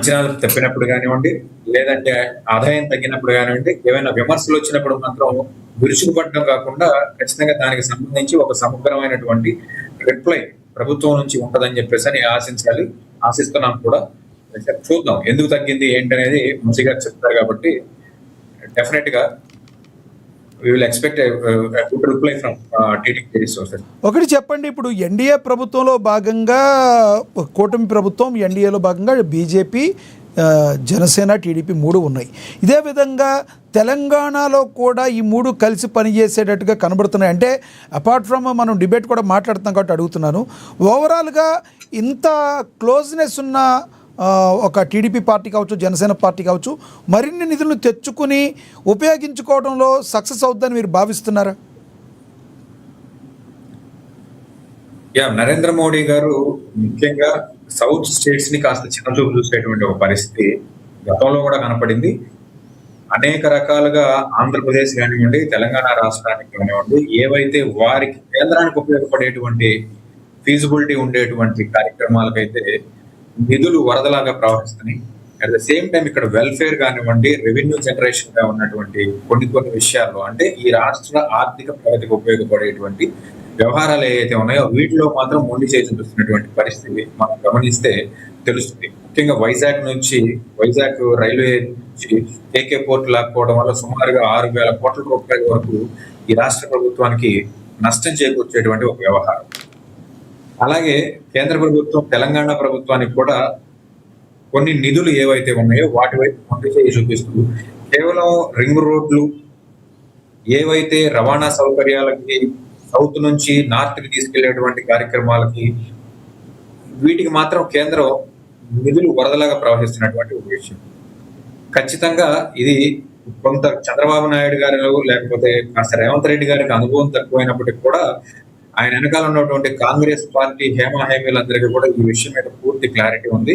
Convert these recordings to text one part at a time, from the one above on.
అంచనాలు తప్పినప్పుడు కానివ్వండి, లేదంటే ఆదాయం తగ్గినప్పుడు కానివ్వండి, ఏవైనా విమర్శలు వచ్చినప్పుడు మాత్రం విరుచుకుపడడం కాకుండా ఖచ్చితంగా దానికి సంబంధించి ఒక సమగ్రమైనటువంటి రిప్లై ప్రభుత్వం నుంచి ఉంటదని చెప్పేసి ఆశించాలి. ఆశిస్తున్నాం కూడా. చూద్దాం ఎందుకు తగ్గింది ఏంటనేది వంశీ గారు చెప్తారు కాబట్టి డెఫినెట్ గా we will expect a good reply from TDP resources. ఒకటి చెప్పండి, ఇప్పుడు ఎన్డీఏ ప్రభుత్వంలో భాగంగా కూటమి ప్రభుత్వం, ఎన్డీఏలో భాగంగా బీజేపీ, జనసేన, టీడీపీ 3 ఉన్నాయి. ఇదే విధంగా తెలంగాణలో కూడా ఈ 3 కలిసి పనిచేసేటట్టుగా కనబడుతున్నాయి. అంటే అపార్ట్ ఫ్రమ్ మనం డిబేట్ కూడా మాట్లాడుతున్నాం కాబట్టి అడుగుతున్నాను, ఓవరాల్గా ఇంత క్లోజ్నెస్ ఉన్న ఒక టీడీపీ పార్టీ కావచ్చు, జనసేన పార్టీ కావచ్చు, మరిన్ని నిధులను తెచ్చుకుని ఉపయోగించుకోవడంలో సక్సెస్ అవుతుందని మీరు భావిస్తున్నారా? నరేంద్ర మోడీ గారు ముఖ్యంగా సౌత్ స్టేట్స్ ని కాస్త చిన్నచూపు చూసేటువంటి ఒక పరిస్థితి గతంలో కూడా కనపడింది. అనేక రకాలుగా ఆంధ్రప్రదేశ్ కానివ్వండి, తెలంగాణ రాష్ట్రానికి కానివ్వండి, ఏవైతే వారికి కేంద్రానికి ఉపయోగపడేటువంటి ఫీజిబిలిటీ ఉండేటువంటి కార్యక్రమాలకైతే నిధులు వరదలాగా ప్రవహిస్తున్నాయి. అట్ ద సేమ్ టైం ఇక్కడ వెల్ఫేర్ కానివ్వండి, రెవెన్యూ జనరేషన్ గా ఉన్నటువంటి కొన్ని విషయాల్లో, అంటే ఈ రాష్ట్ర ఆర్థిక ప్రగతికి ఉపయోగపడేటువంటి వ్యవహారాలు ఏవైతే ఉన్నాయో వీటిలో మాత్రం మొండి చేసి చూస్తున్నటువంటి పరిస్థితి మనం గమనిస్తే తెలుస్తుంది. ముఖ్యంగా వైజాగ్ రైల్వే నుంచి కేకే పోర్ట్ లాక్కోవడం వల్ల సుమారుగా 6,000 కోట్ల రూపాయల వరకు ఈ రాష్ట్ర ప్రభుత్వానికి నష్టం చేకూర్చేటువంటి ఒక వ్యవహారం. అలాగే కేంద్ర ప్రభుత్వం తెలంగాణ ప్రభుత్వానికి కూడా కొన్ని నిధులు ఏవైతే ఉన్నాయో వాటి వైపు మొండి చేయి చూపిస్తూ కేవలం రింగ్ రోడ్లు, ఏవైతే రవాణా సౌకర్యాలకి సౌత్ నుంచి నార్త్ కి తీసుకెళ్లేటువంటి కార్యక్రమాలకి వీటికి మాత్రం కేంద్రం నిధులు వరదలాగా ప్రవహిస్తున్నటువంటి ఒక విషయం. ఖచ్చితంగా ఇది కొంత చంద్రబాబు నాయుడు గారు లేకపోతే కాస్త రేవంత్ రెడ్డి గారికి అనుభవం తక్కువైనప్పటికీ కూడా ఆయన వెనకాల ఉన్నటువంటి కాంగ్రెస్ పార్టీ హేమీలందరికీ కూడా ఈ విషయం మీద పూర్తి క్లారిటీ ఉంది.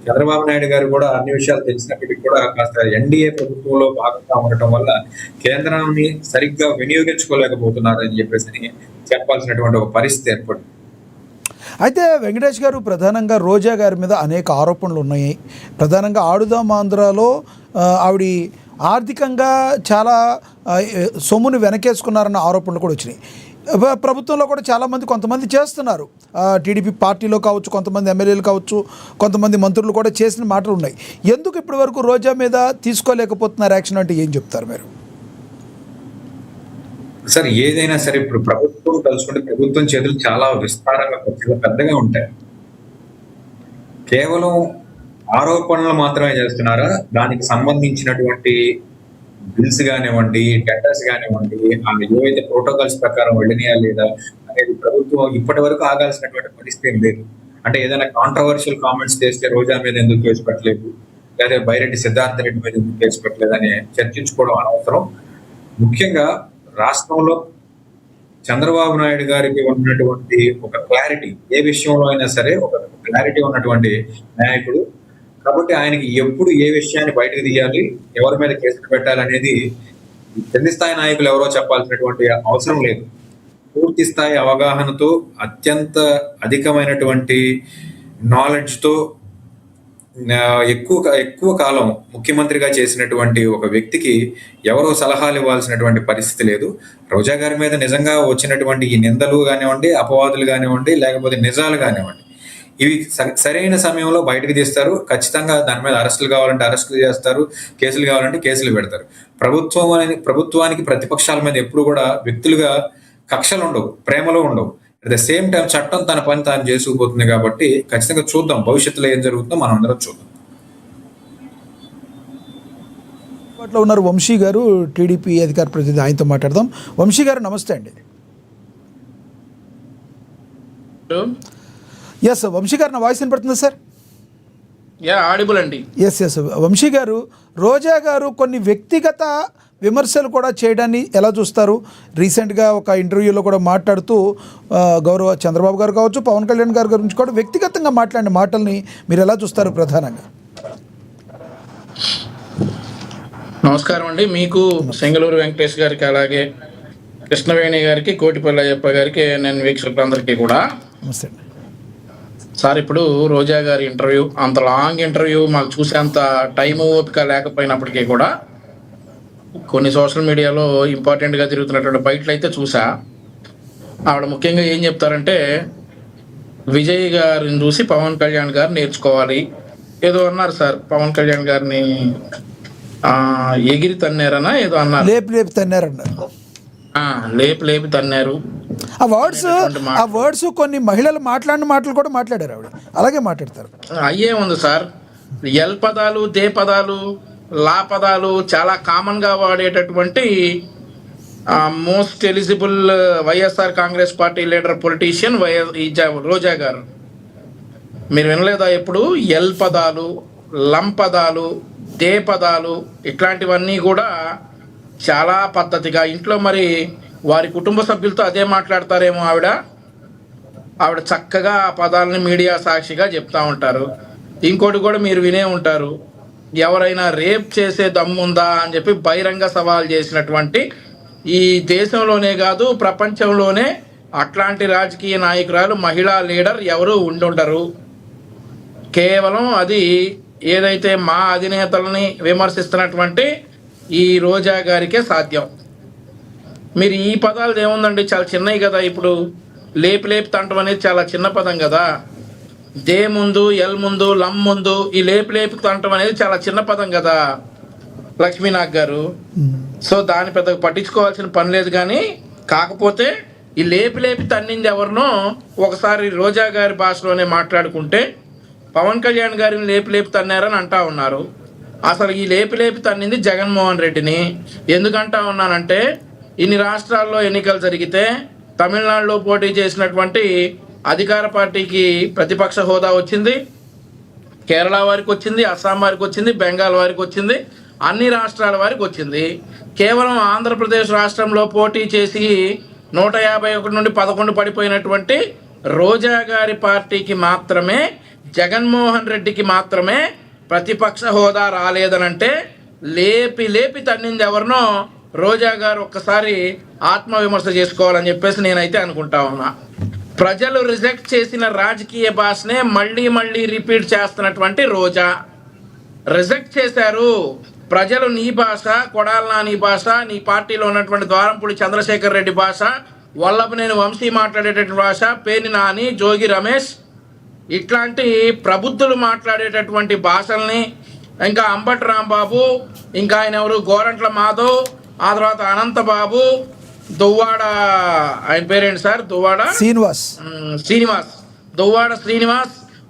చంద్రబాబు నాయుడు గారు కూడా అన్ని విషయాలు తెలిసినప్పటికీ కూడా కాస్త ఎన్డీఏ ప్రభుత్వంలో భాగంగా ఉండటం వల్ల కేంద్రాన్ని సరిగ్గా వినియోగించుకోలేకపోతున్నారని చెప్పేసి చెప్పాల్సినటువంటి ఒక పరిస్థితి ఏర్పడింది. అయితే వెంకటేష్ గారు, ప్రధానంగా రోజా గారి మీద అనేక ఆరోపణలు ఉన్నాయి. ప్రధానంగా ఆడుదాం ఆంధ్రాలో ఆవిడ ఆర్థికంగా చాలా సొమ్మును వెనకేసుకున్నారన్న ఆరోపణలు కూడా వచ్చినాయి. ప్రభుత్వంలో కూడా కొంతమంది చేస్తున్నారు, టీడీపీ పార్టీలో కావచ్చు, కొంతమంది ఎమ్మెల్యేలు కావచ్చు, కొంతమంది మంత్రులు కూడా చేసిన మాటలు ఉన్నాయి. ఎందుకు ఇప్పటి వరకు రోజా మీద తీసుకోలేకపోతున్నారు యాక్షన్ అంటే ఏం చెప్తారు మీరు? సార్, ఏదైనా సరే ఇప్పుడు ప్రభుత్వం తలుచుకుంటే ప్రభుత్వం చేతులు చాలా విస్తారంగా పెద్దగా ఉంటాయి. కేవలం ఆరోపణలు మాత్రమే చేస్తున్నారా? దానికి సంబంధించినటువంటి బిల్స్ కానివ్వండి, టెండర్స్ కానివ్వండి, ఏవైతే ప్రోటోకాల్స్ ప్రకారం వెళ్ళినాయా లేదా అనేది ప్రభుత్వం ఇప్పటి వరకు ఆగాల్సినటువంటి పరిస్థితి లేదు. అంటే ఏదైనా కాంట్రవర్షియల్ కామెంట్స్ చేస్తే రోజా మీద ఎందుకు కేసు పెట్టలేదు, లేదా బైరెడ్డి సిద్ధార్థ రెడ్డి మీద ఎందుకు కేసు పెట్టలేదు అని చర్చించుకోవడం అనవసరం. ముఖ్యంగా రాష్ట్రంలో చంద్రబాబు నాయుడు గారికి ఉన్నటువంటి ఒక క్లారిటీ, ఏ విషయంలో అయినా సరే ఒక క్లారిటీ ఉన్నటువంటి నాయకుడు కాబట్టి ఆయనకి ఎప్పుడు ఏ విషయాన్ని బయటకు తీయాలి, ఎవరి మీద కేసులు పెట్టాలనేది కింది స్థాయి నాయకులు ఎవరో చెప్పాల్సినటువంటి అవసరం లేదు. పూర్తి స్థాయి అవగాహనతో, అత్యంత అధికమైనటువంటి నాలెడ్జ్తో ఎక్కువ కాలం ముఖ్యమంత్రిగా చేసినటువంటి ఒక వ్యక్తికి ఎవరో సలహాలు ఇవ్వాల్సినటువంటి పరిస్థితి లేదు. రోజా గారి మీద నిజంగా వచ్చినటువంటి ఈ నిందలు కానివ్వండి, అపవాదులు కానివ్వండి, లేకపోతే నిజాలు కానివ్వండి, ఇవి సరైన సమయంలో బయటకు తీస్తారు. ఖచ్చితంగా దాని మీద అరెస్టులు కావాలంటే అరెస్టులు చేస్తారు, కేసులు కావాలంటే కేసులు పెడతారు. ప్రభుత్వానికి ప్రతిపక్షాల మీద ఎప్పుడు కూడా వ్యక్తులుగా కక్షలు ఉండవు, ప్రేమలో ఉండవు. అట్ ద సేమ్ టైం చట్టం తన పని తాను చేసుకుపోతుంది కాబట్టి ఖచ్చితంగా చూద్దాం భవిష్యత్తులో ఏం జరుగుతుందో మనం అందరం చూద్దాం. ఉన్నారు వంశీ గారు, టీడీపీ అధికార ప్రతినిధి, ఆయనతో మాట్లాడదాం. వంశీ గారు నమస్తే అండి. ఎస్ వంశీ గారు, నా వాయిస్ వినపడుతుందా సార్? ఆడిబుల్ అండి. ఎస్ వంశీ గారు, రోజా గారు కొన్ని వ్యక్తిగత విమర్శలు కూడా చేయడాన్ని ఎలా చూస్తారు? రీసెంట్గా ఒక ఇంటర్వ్యూలో కూడా మాట్లాడుతూ గౌరవ చంద్రబాబు గారు కావచ్చు, పవన్ కళ్యాణ్ గారి గురించి కూడా వ్యక్తిగతంగా మాట్లాడిన మాటల్ని మీరు ఎలా చూస్తారు ప్రధానంగా? నమస్కారం అండి. మీకు, సెంగళూరు వెంకటేష్ గారికి, అలాగే కృష్ణవేణి గారికి, కోటిపల్లి అయ్యప్ప గారికి, నేను వీక్షకులందరికీ కూడా నమస్తే. సార్ ఇప్పుడు రోజా గారి ఇంటర్వ్యూ అంత లాంగ్ ఇంటర్వ్యూ మాకు చూసేంత టైం ఓపిక లేకపోయినప్పటికీ కూడా కొన్ని సోషల్ మీడియాలో ఇంపార్టెంట్గా తిరుగుతున్నటువంటి బయటలు అయితే చూసా. ఆవిడ ముఖ్యంగా ఏం చెప్తారంటే విజయ్ గారిని చూసి పవన్ కళ్యాణ్ గారు నేర్చుకోవాలి ఏదో అన్నారు సార్. పవన్ కళ్యాణ్ గారిని ఎగిరి తన్నారనా ఏదో అన్నారు, లేపి తన్నారన్నారు. లేపి తన్నారు. ఆ వర్డ్స్ కొన్ని మహిళలు మాట్లాడిన మాటలు కూడా మాట్లాడారు ఆవిడ, అలాగే మాట్లాడతారు. అయ్యే ఉంది సార్. ఎల్ పదాలు, దే పదాలు, లా పదాలు చాలా కామన్గా వాడేటటువంటి most eligible YSR Congress party leader politician Roja garu. మీరు వినలేదా ఎప్పుడు? ఎల్ పదాలు, లం పదాలు, దే పదాలు ఇట్లాంటివన్నీ కూడా చాలా పద్ధతిగా ఇంట్లో మరి వారి కుటుంబ సభ్యులతో అదే మాట్లాడతారేమో ఆవిడ చక్కగా ఆ పదాలని మీడియా సాక్షిగా చెప్తా ఉంటారు. ఇంకోటి కూడా మీరు వినే ఉంటారు, ఎవరైనా రేప్ చేసే దమ్ముందా అని చెప్పి బహిరంగ సవాల్ చేసినటువంటి ఈ దేశంలోనే కాదు ప్రపంచంలోనే అట్లాంటి రాజకీయ నాయకురాలు, మహిళా లీడర్ ఎవరు ఉండుండరు. కేవలం అది ఏదైతే మా అధినేతలని విమర్శిస్తున్నటువంటి ఈ రోజా గారికే సాధ్యం. మీరు ఈ పదాలు ఏముందండి, చాలా చిన్నవి కదా. ఇప్పుడు లేపి తంటం అనేది చాలా చిన్న పదం కదా. దే ముందు, ఎల్ ముందు, లం ముందు ఈ లేపి తంటం అనేది చాలా చిన్న పదం కదా లక్ష్మీనాగ్ గారు. సో దాన్ని పెద్దగా పట్టించుకోవాల్సిన పని లేదు. కానీ కాకపోతే ఈ లేపి తన్నింది ఎవరినో ఒకసారి రోజా గారి భాషలోనే మాట్లాడుకుంటే పవన్ కళ్యాణ్ గారిని లేపి తన్నారని అంటా ఉన్నారు. అసలు ఈ లేపి తన్నింది జగన్మోహన్ రెడ్డిని. ఎందుకంటా ఉన్నానంటే ఇన్ని రాష్ట్రాల్లో ఎన్నికలు జరిగితే తమిళనాడులో పోటీ చేసినటువంటి అధికార పార్టీకి ప్రతిపక్ష హోదా వచ్చింది, కేరళ వారికి వచ్చింది, అస్సాం వారికి వచ్చింది, బెంగాల్ వారికి వచ్చింది, అన్ని రాష్ట్రాల వారికి వచ్చింది. కేవలం ఆంధ్రప్రదేశ్ రాష్ట్రంలో పోటీ చేసి 151 నుండి 11 పడిపోయినటువంటి రోజా గారి పార్టీకి మాత్రమే, జగన్మోహన్ రెడ్డికి మాత్రమే ప్రతిపక్ష హోదా రాలేదనంటే లేపి తన్నింది ఎవరినో రోజా గారు ఒక్కసారి ఆత్మవిమర్శ చేసుకోవాలని చెప్పేసి నేనైతే అనుకుంటా ఉన్నా. ప్రజలు రిజెక్ట్ చేసిన రాజకీయ భాషనే మళ్ళీ రిపీట్ చేస్తున్నటువంటి రోజా. రిజెక్ట్ చేశారు ప్రజలు నీ భాష, కొడాల నీ భాష, నీ పార్టీలో ఉన్నటువంటి ద్వారంపూడి చంద్రశేఖర్ రెడ్డి భాష, వల్లభనేని వంశీ మాట్లాడేటటువంటి భాష, పేర్ని నాని, జోగి రమేష్ ఇట్లాంటి ప్రబుద్ధులు మాట్లాడేటటువంటి భాషల్ని, ఇంకా అంబటి రాంబాబు, ఇంకా ఆయన ఎవరు గోరంట్ల మాధవ్, ఆ తర్వాత అనంతబాబు, దువ్వాడ ఆయన పేరేంటి సార్, దువ్వాడ శ్రీనివాస్,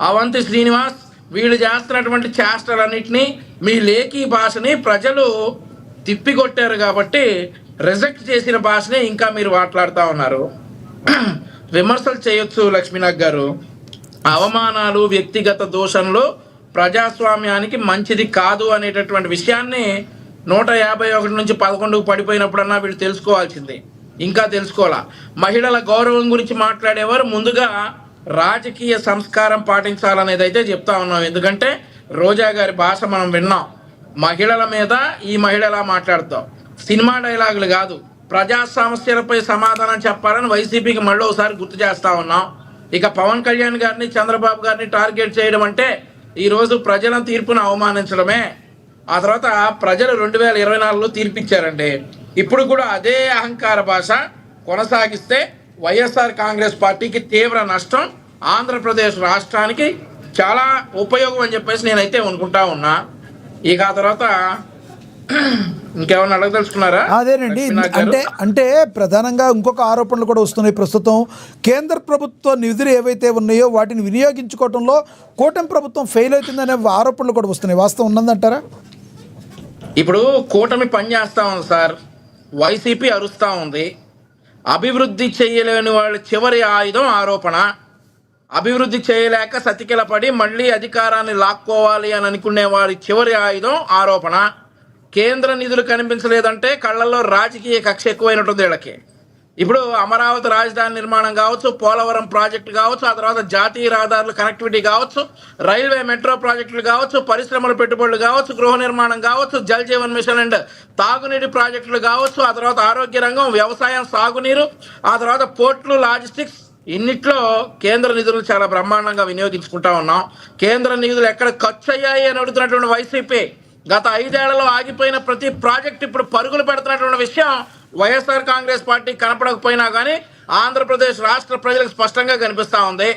అవంతి శ్రీనివాస్, వీళ్ళు చేస్తున్నటువంటి చేష్టలన్నింటినీ మీ లేఖీ భాషని ప్రజలు తిప్పికొట్టారు కాబట్టి రిజెక్ట్ చేసిన భాషనే ఇంకా మీరు మాట్లాడుతూ ఉన్నారు. విమర్శలు చేయొచ్చు లక్ష్మీనాగ్ గారు, అవమానాలు, వ్యక్తిగత దోషంలో ప్రజాస్వామ్యానికి మంచిది కాదు అనేటటువంటి విషయాన్ని 151 నుంచి 11 పడిపోయినప్పుడన్నా వీళ్ళు తెలుసుకోవాల్సింది. ఇంకా తెలుసుకోవాలా. మహిళల గౌరవం గురించి మాట్లాడేవారు ముందుగా రాజకీయ సంస్కారం పాటించాలనేది అయితే చెప్తా ఉన్నాం. ఎందుకంటే రోజా గారి భాష మనం విన్నాం. మహిళల మీద ఈ మహిళ ఎలా మాట్లాడతాం, సినిమా డైలాగులు కాదు, ప్రజా సమస్యలపై సమాధానం చెప్పాలని వైసీపీకి మళ్ళీ ఒకసారి గుర్తు చేస్తా ఉన్నాం. ఇక పవన్ కళ్యాణ్ గారిని, చంద్రబాబు గారిని టార్గెట్ చేయడం అంటే ఈరోజు ప్రజల తీర్పును అవమానించడమే. ఆ తర్వాత ప్రజలు 2024లో తీర్పిచ్చారండి. ఇప్పుడు కూడా అదే అహంకార భాష కొనసాగిస్తే వైఎస్ఆర్ కాంగ్రెస్ పార్టీకి తీవ్ర నష్టం, ఆంధ్రప్రదేశ్ రాష్ట్రానికి చాలా ఉపయోగం అని చెప్పేసి నేనైతే అనుకుంటా ఉన్నా. ఇక ఆ తర్వాత ఇంకేమన్నా అడగదలుచుకున్నారా? అదేనండి, అంటే ప్రధానంగా ఇంకొక ఆరోపణలు కూడా వస్తున్నాయి. ప్రస్తుతం కేంద్ర ప్రభుత్వ నిధులు ఏవైతే ఉన్నాయో వాటిని వినియోగించుకోవడంలో కూటమి ప్రభుత్వం ఫెయిల్ అవుతుందనే ఆరోపణలు కూడా వస్తున్నాయి. వాస్తవం ఉన్నదంటారా? ఇప్పుడు కూటమి పనిచేస్తూ ఉంది సార్, వైసీపీ అరుస్తూ ఉంది. అభివృద్ధి చేయలేని వాళ్ళ చివరి ఆయుధం ఆరోపణ. అభివృద్ధి చేయలేక సతికిలపడి మళ్ళీ అధికారాన్ని లాక్కోవాలి అని అనుకునే వారి చివరి ఆయుధం ఆరోపణ. కేంద్ర నిధులు కనిపించలేదంటే కళ్ళల్లో రాజకీయ కక్ష ఎక్కువైనట్టుంది వీళ్ళకి. ఇప్పుడు అమరావతి రాజధాని నిర్మాణం కావచ్చు, పోలవరం ప్రాజెక్టు కావచ్చు, ఆ తర్వాత జాతీయ రహదారుల కనెక్టివిటీ కావచ్చు, రైల్వే మెట్రో ప్రాజెక్టులు కావచ్చు, పరిశ్రమల పెట్టుబడులు కావచ్చు, గృహ నిర్మాణం కావచ్చు, జల్ జీవన్ మిషన్ అండ్ తాగునీటి ప్రాజెక్టులు కావచ్చు, ఆ తర్వాత ఆరోగ్య రంగం, వ్యవసాయం, సాగునీరు, ఆ తర్వాత పోర్ట్లు, లాజిస్టిక్స్, ఇన్నిట్లో కేంద్ర నిధులు చాలా బ్రహ్మాండంగా వినియోగించుకుంటా ఉన్నాం. కేంద్ర నిధులు ఎక్కడ ఖర్చు అయ్యాయి అని అడుగుతున్నటువంటి వైసీపీ గత 5 ఏళ్లలో ఆగిపోయిన ప్రతి ప్రాజెక్ట్ ఇప్పుడు పరుగులు పెడుతున్నటువంటి విషయం వైఎస్ఆర్ కాంగ్రెస్ పార్టీ కనపడకపోయినా కానీ ఆంధ్రప్రదేశ్ రాష్ట్ర ప్రజలకు స్పష్టంగా కనిపిస్తూ ఉంది.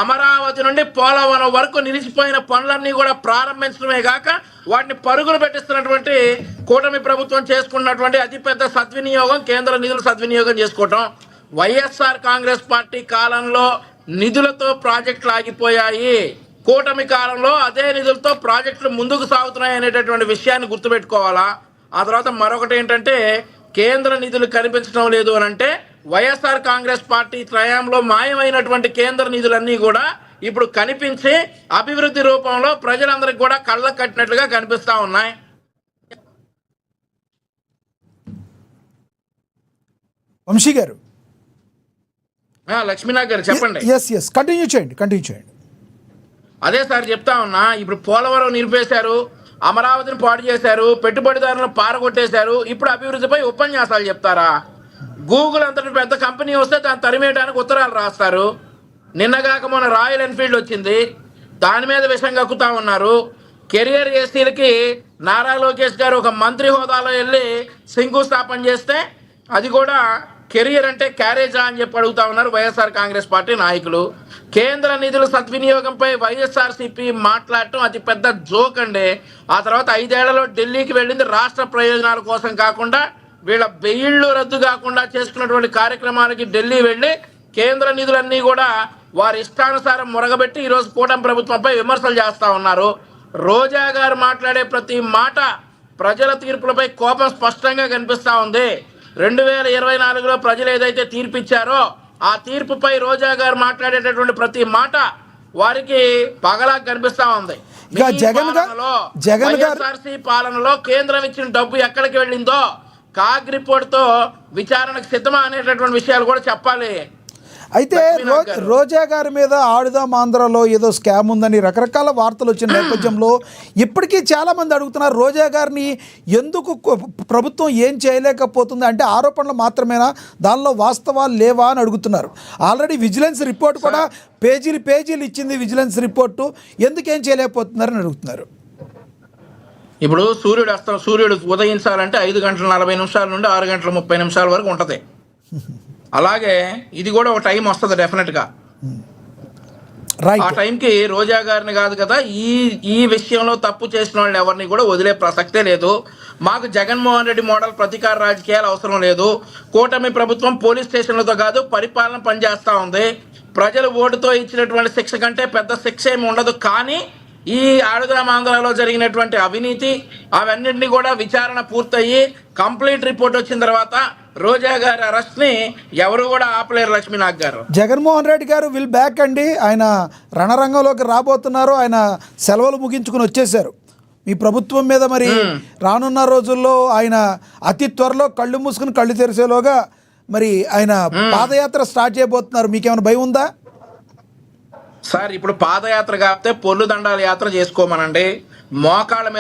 అమరావతి నుండి పోలవరం వరకు నిలిచిపోయిన పనులన్నీ కూడా ప్రారంభించడమే కాక వాటిని పరుగులు పెట్టిస్తున్నటువంటి కూటమి ప్రభుత్వం చేసుకున్నటువంటి అతిపెద్ద సద్వినియోగం కేంద్ర నిధులు సద్వినియోగం చేసుకోవటం. వైఎస్ఆర్ కాంగ్రెస్ పార్టీ కాలంలో నిధులతో ప్రాజెక్టులు ఆగిపోయాయి, కూటమి కాలంలో అదే నిధులతో ప్రాజెక్టులు ముందుకు సాగుతున్నాయి అనేటటువంటి విషయాన్ని గుర్తుపెట్టుకోవాలా. ఆ తర్వాత మరొకటి ఏంటంటే కేంద్ర నిధులు కనిపించడం లేదు అని అంటే వైఎస్ఆర్ కాంగ్రెస్ పార్టీ త్రయంలో మాయమైనటువంటి కేంద్ర నిధులన్నీ కూడా ఇప్పుడు కనిపించి అభివృద్ధి రూపంలో ప్రజలందరికీ కూడా కళ్ళకు కట్టినట్లుగా కనిపిస్తా ఉన్నాయి. వంశీ గారు, లక్ష్మీనాథ్ గారు చెప్పండి. ఎస్ కంటిన్యూ చేయండి. అదే సార్ చెప్తా ఉన్నా, ఇప్పుడు పోలవరం నిలిపేశారు, అమరావతిని పాడు చేశారు, పెట్టుబడిదారులను పారగొట్టేశారు. ఇప్పుడు అభివృద్ధిపై ఉపన్యాసాలు చెప్తారా? గూగుల్ అంతటి పెద్ద కంపెనీ వస్తే దాన్ని తరిమేయడానికి ఉత్తరాలు రాస్తారు. నిన్నగాక మొన్న రాయల్ ఎన్ఫీల్డ్ వచ్చింది, దాని మీద విషం కక్కుతా ఉన్నారు. కెరియర్ ఏసీలకి నారా లోకేష్ గారు ఒక మంత్రి హోదాలో వెళ్ళి శంకుస్థాపన చేస్తే అది కూడా కెరియర్ అంటే క్యారేజా అని చెప్పి అడుగుతా ఉన్నారు వైఎస్ఆర్ కాంగ్రెస్ పార్టీ నాయకులు. కేంద్ర నిధుల సద్వినియోగంపై వైఎస్ఆర్సీపీ మాట్లాడటం అతి పెద్ద జోక్ అండి. ఆ తర్వాత 5 ఏళ్లలో ఢిల్లీకి వెళ్ళింది రాష్ట్ర ప్రయోజనాల కోసం కాకుండా వీళ్ళ బెయిళ్లు రద్దు కాకుండా చేసుకున్నటువంటి కార్యక్రమాలకి ఢిల్లీ వెళ్ళి కేంద్ర నిధులన్నీ కూడా వారి ఇష్టానుసారం మురగబెట్టి ఈరోజు కూటమి ప్రభుత్వంపై విమర్శలు చేస్తూ ఉన్నారు. రోజా గారు మాట్లాడే ప్రతి మాట ప్రజల తీర్పులపై కోపం స్పష్టంగా కనిపిస్తూ ఉంది. 2024లో ప్రజలు ఏదైతే తీర్పు ఇచ్చారో ఆ తీర్పుపై రోజా గారు మాట్లాడేటటువంటి ప్రతి మాట వారికి పగలా కనిపిస్తా ఉంది. వైఎస్ఆర్సీ పాలనలో కేంద్రం ఇచ్చిన డబ్బు ఎక్కడికి వెళ్ళిందో కాగ్ రిపోర్ట్ తో విచారణకు సిద్ధమా అనేటటువంటి విషయాలు కూడా చెప్పాలి. అయితే రోజా గారి మీద ఆడుదాం ఆంధ్రలో ఏదో స్కామ్ ఉందని రకరకాల వార్తలు వచ్చిన నేపథ్యంలో ఇప్పటికీ చాలామంది అడుగుతున్నారు, రోజా గారిని ఎందుకు ప్రభుత్వం ఏం చేయలేకపోతుంది అంటే ఆరోపణలు మాత్రమేనా, దానిలో వాస్తవాలు లేవా అని అడుగుతున్నారు. ఆల్రెడీ విజిలెన్స్ రిపోర్ట్ కూడా పేజీలు ఇచ్చింది విజిలెన్స్ రిపోర్టు, ఎందుకేం చేయలేకపోతున్నారని అడుగుతున్నారు. ఇప్పుడు సూర్యుడు ఉదయించాలంటే 5 గంటల 40 నిమిషాల నుండి 6 గంటల 30 నిమిషాల వరకు ఉంటుంది. అలాగే ఇది కూడా ఒక టైం వస్తుంది డెఫినెట్గా. ఆ టైంకి రోజా గారిని కాదు కదా, ఈ విషయంలో తప్పు చేసిన వాళ్ళని ఎవరిని కూడా వదిలే ప్రసక్తే లేదు. మాకు జగన్మోహన్ రెడ్డి మోడల్ ప్రతీకార రాజకీయాలు అవసరం లేదు. కూటమి ప్రభుత్వం పోలీస్ స్టేషన్లతో కాదు పరిపాలన పనిచేస్తూ ఉంది. ప్రజలు ఓటుతో ఇచ్చినటువంటి శిక్ష కంటే పెద్ద శిక్ష ఏమి ఉండదు. కానీ ఈ ఆడుదాం ఆంధ్రాలో జరిగినటువంటి అవినీతి అవన్నింటినీ కూడా విచారణ పూర్తయ్యి కంప్లీట్ రిపోర్ట్ వచ్చిన తర్వాత రోజా గారి అరెస్ట్ ని ఎవరు కూడా ఆపలేరు. లక్ష్మీనాథ్ గారు, జగన్మోహన్ రెడ్డి గారు విల్ బ్యాక్ అండి. ఆయన రణరంగంలోకి రాబోతున్నారు. ఆయన సెలవులు ముగించుకుని వచ్చేసారు. మీ ప్రభుత్వం మీద మరి రానున్న రోజుల్లో ఆయన అతి త్వరలో కళ్ళు మూసుకుని కళ్ళు తెరిసేలోగా మరి ఆయన పాదయాత్ర స్టార్ట్ చేయబోతున్నారు. మీకేమైనా భయం ఉందా సార్? ఇప్పుడు పాదయాత్ర కాకపోతే పొర్లు దండాల యాత్ర చేసుకోమనండి. మోకాళ్ళ మీద